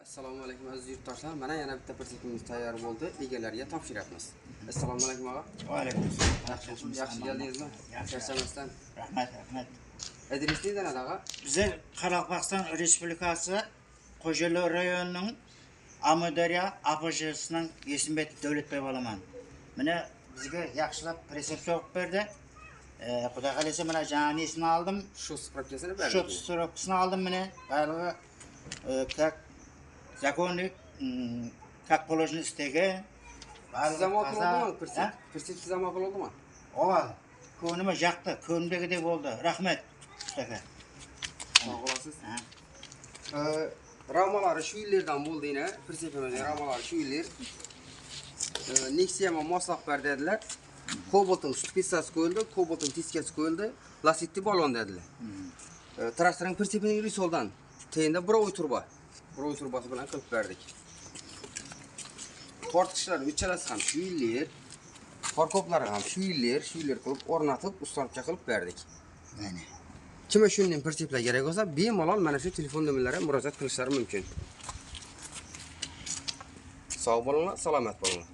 Assalomu alaykum aziz yurtdoshlar. Mana yana bitta persepimiz tayyor bo'ldi. Egalariga topshiryapmiz. Assalomu alaykum og'a. Va alaykum assalom. Yaxshi keldingizmi? Charchamasdan. Rahmat. Adres neydan og'a? Bizlar Qoraqalpog'iston Respublikasi Qo'shaloq rayonining Amudaryo APJ'sining Esinbek Davlatbek bo'laman. Mana bizga yaxshilab resept so'qib berdi. Xudo xolasa mana janisini oldim. Shu spravkasini berdi. Shu spravkasini oldim mana. Balig'i как законник, как положено istegi. Size makul oldu mu? Persep size makul oldu mu? Oval. Ko'nima yoqdi, ko'ngildagidek bo'ldi. Rahmat. Ustaka. Sog' olasiz. Ramalari shu yillardan bo'ldi yana. Persepimizning ramalari shu yillar. Nexia'ma moslab berdi dedilar. Kobaltning stupitsasi qo'yildi, kobaltning tiskasi qo'yildi, lastikli balon dedilar. Traktorning persepining risoldan teyinda birovoy turba. Birovoy turbasi bilan qilib berdik. Tortqichlar uchalasi ham shu yillar, farkoplari ham shu yillar qilib o'rnatib, ustalikka qilib berdik. Mana. Kimga shunday perseplar kerak bo'lsa, bemalol mana shu telefon nomerlariga murojaat qilishlari mumkin. Sog' bo'linglar, salomat bo'linglar.